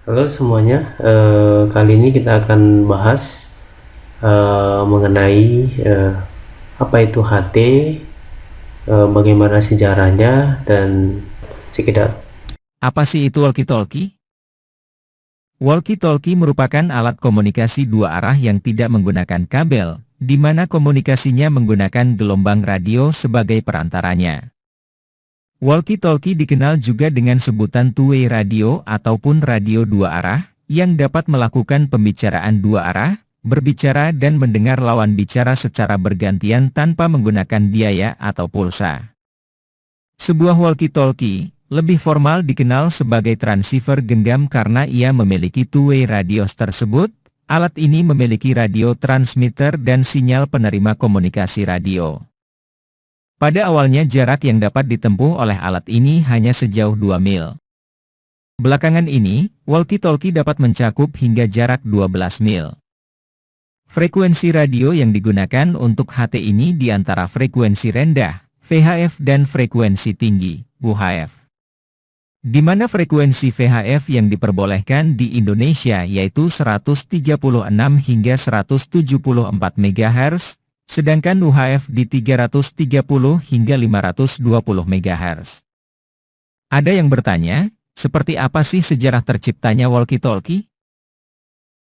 Halo semuanya, kali ini kita akan bahas mengenai apa itu HT, bagaimana sejarahnya, dan check it out. Apa sih itu walkie-talkie? Walkie-talkie merupakan alat komunikasi dua arah yang tidak menggunakan kabel, di mana komunikasinya menggunakan gelombang radio sebagai perantaranya. Walkie-talkie dikenal juga dengan sebutan two-way radio ataupun radio dua arah, yang dapat melakukan pembicaraan dua arah, berbicara dan mendengar lawan bicara secara bergantian tanpa menggunakan biaya atau pulsa. Sebuah walkie-talkie, lebih formal dikenal sebagai transceiver genggam karena ia memiliki two-way radios tersebut. Alat ini memiliki radio transmitter dan sinyal penerima komunikasi radio. Pada awalnya jarak yang dapat ditempuh oleh alat ini hanya sejauh 2 mil. Belakangan ini, walkie-talkie dapat mencakup hingga jarak 12 mil. Frekuensi radio yang digunakan untuk HT ini di antara frekuensi rendah, VHF dan frekuensi tinggi, UHF. Di mana frekuensi VHF yang diperbolehkan di Indonesia yaitu 136 hingga 174 MHz, sedangkan UHF di 330 hingga 520 MHz. Ada yang bertanya, seperti apa sih sejarah terciptanya walkie-talkie?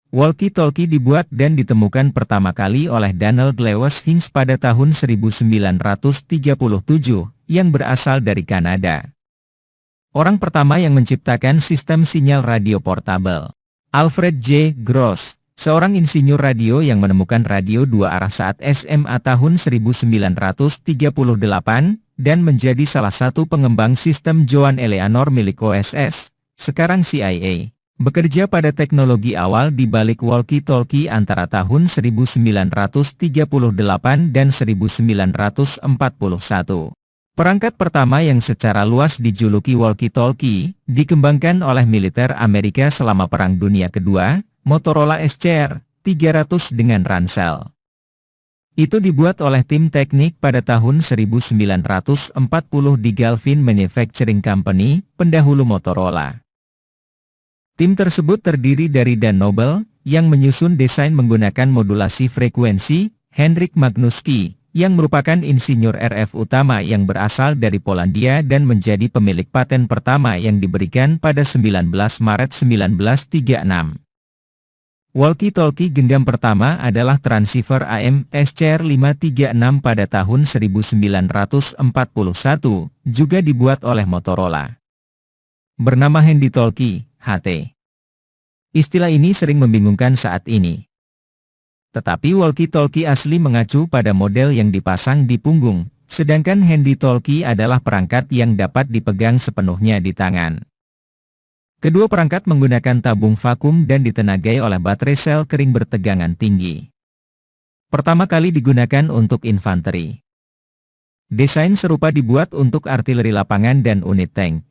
Walkie-talkie dibuat dan ditemukan pertama kali oleh Donald Lewis Hinks pada tahun 1937, yang berasal dari Kanada. Orang pertama yang menciptakan sistem sinyal radio portabel. Alfred J. Gross, seorang insinyur radio yang menemukan radio dua arah saat SMA tahun 1938, dan menjadi salah satu pengembang sistem Joan Eleanor milik OSS, sekarang CIA. Bekerja pada teknologi awal di balik walkie-talkie antara tahun 1938 dan 1941. Perangkat pertama yang secara luas dijuluki walkie-talkie, dikembangkan oleh militer Amerika selama Perang Dunia Kedua, Motorola SCR-300 dengan ransel. Itu dibuat oleh tim teknik pada tahun 1940 di Galvin Manufacturing Company, pendahulu Motorola. Tim tersebut terdiri dari Dan Noble, yang menyusun desain menggunakan modulasi frekuensi, Henryk Magnuski, yang merupakan insinyur RF utama yang berasal dari Polandia dan menjadi pemilik paten pertama yang diberikan pada 19 Maret 1936. Walkie-talkie genggam pertama adalah transceiver AM SCR-536 pada tahun 1941, juga dibuat oleh Motorola. Bernama Handy Talkie, HT. Istilah ini sering membingungkan saat ini. Tetapi walkie-talkie asli mengacu pada model yang dipasang di punggung, sedangkan handy talkie adalah perangkat yang dapat dipegang sepenuhnya di tangan. Kedua perangkat menggunakan tabung vakum dan ditenagai oleh baterai sel kering bertegangan tinggi. Pertama kali digunakan untuk infanteri. Desain serupa dibuat untuk artileri lapangan dan unit tank.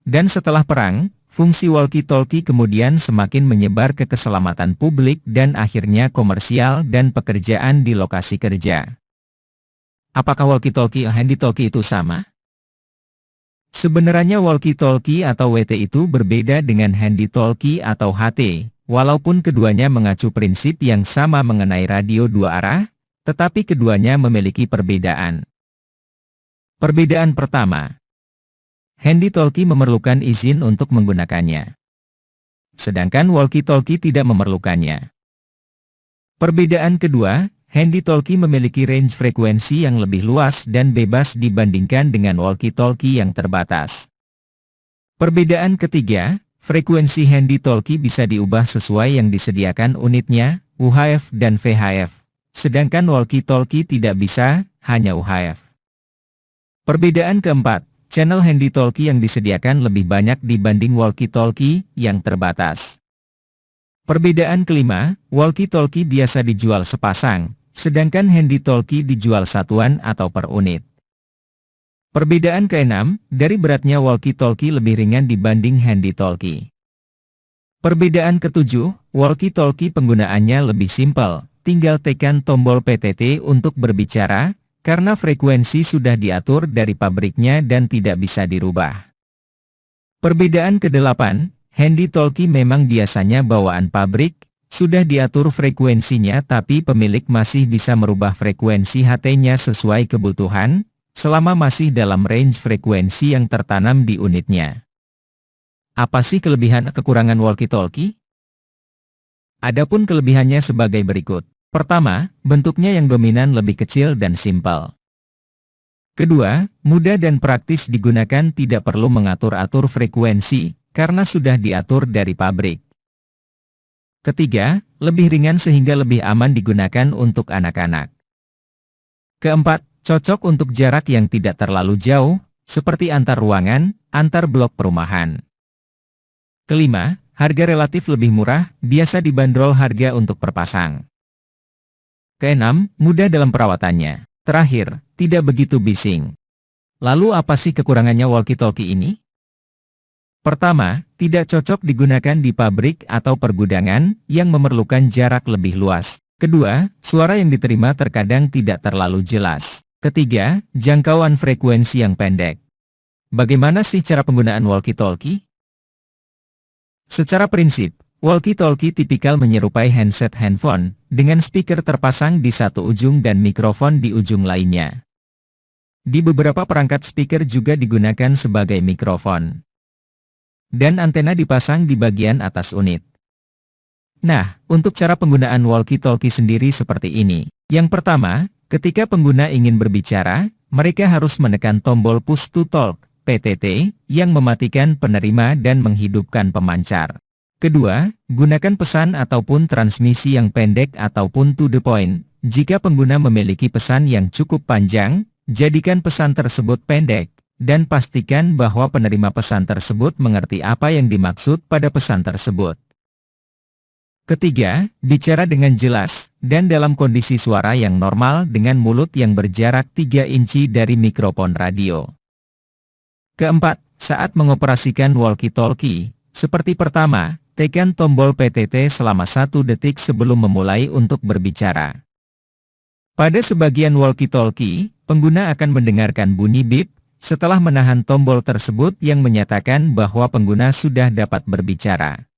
Dan setelah perang, fungsi walkie-talkie kemudian semakin menyebar ke keselamatan publik dan akhirnya komersial dan pekerjaan di lokasi kerja. Apakah walkie-talkie dan handy talkie itu sama? Sebenarnya walkie-talkie atau WT itu berbeda dengan handy talkie atau HT, walaupun keduanya mengacu prinsip yang sama mengenai radio dua arah, tetapi keduanya memiliki perbedaan. Perbedaan pertama, handy talkie memerlukan izin untuk menggunakannya. Sedangkan walkie-talkie tidak memerlukannya. Perbedaan kedua, handy talkie memiliki range frekuensi yang lebih luas dan bebas dibandingkan dengan walkie-talkie yang terbatas. Perbedaan ketiga, frekuensi handy talkie bisa diubah sesuai yang disediakan unitnya, UHF dan VHF. Sedangkan walkie-talkie tidak bisa, hanya UHF. Perbedaan keempat, channel handy talkie yang disediakan lebih banyak dibanding walkie-talkie yang terbatas. Perbedaan kelima, walkie-talkie biasa dijual sepasang, sedangkan handy talkie dijual satuan atau per unit. Perbedaan keenam, dari beratnya walkie-talkie lebih ringan dibanding handy talkie. Perbedaan ketujuh, walkie-talkie penggunaannya lebih simpel, tinggal tekan tombol PTT untuk berbicara, karena frekuensi sudah diatur dari pabriknya dan tidak bisa dirubah. Perbedaan kedelapan, handy-talkie memang biasanya bawaan pabrik, sudah diatur frekuensinya tapi pemilik masih bisa merubah frekuensi HT-nya sesuai kebutuhan, selama masih dalam range frekuensi yang tertanam di unitnya. Apa sih kelebihan kekurangan walkie-talkie? Adapun kelebihannya sebagai berikut. Pertama, bentuknya yang dominan lebih kecil dan simpel. Kedua, mudah dan praktis digunakan, tidak perlu mengatur-atur frekuensi, karena sudah diatur dari pabrik. Ketiga, lebih ringan sehingga lebih aman digunakan untuk anak-anak. Keempat, cocok untuk jarak yang tidak terlalu jauh, seperti antar ruangan, antar blok perumahan. Kelima, harga relatif lebih murah, biasa dibanderol harga untuk perpasang. Keenam, mudah dalam perawatannya. Terakhir, tidak begitu bising. Lalu apa sih kekurangannya walkie-talkie ini? Pertama, tidak cocok digunakan di pabrik atau pergudangan yang memerlukan jarak lebih luas. Kedua, suara yang diterima terkadang tidak terlalu jelas. Ketiga, jangkauan frekuensi yang pendek. Bagaimana sih cara penggunaan walkie-talkie? Secara prinsip, walkie-talkie tipikal menyerupai handset handphone, dengan speaker terpasang di satu ujung dan mikrofon di ujung lainnya. Di beberapa perangkat speaker juga digunakan sebagai mikrofon. Dan antena dipasang di bagian atas unit. Nah, untuk cara penggunaan walkie-talkie sendiri seperti ini. Yang pertama, ketika pengguna ingin berbicara, mereka harus menekan tombol push to talk, PTT, yang mematikan penerima dan menghidupkan pemancar. Kedua, gunakan pesan ataupun transmisi yang pendek ataupun to the point. Jika pengguna memiliki pesan yang cukup panjang, jadikan pesan tersebut pendek, dan pastikan bahwa penerima pesan tersebut mengerti apa yang dimaksud pada pesan tersebut. Ketiga, bicara dengan jelas, dan dalam kondisi suara yang normal dengan mulut yang berjarak 3 inci dari mikrofon radio. Keempat, saat mengoperasikan walkie-talkie, seperti pertama, tekan tombol PTT selama 1 detik sebelum memulai untuk berbicara. Pada sebagian walkie-talkie, pengguna akan mendengarkan bunyi bip, setelah menahan tombol tersebut yang menyatakan bahwa pengguna sudah dapat berbicara.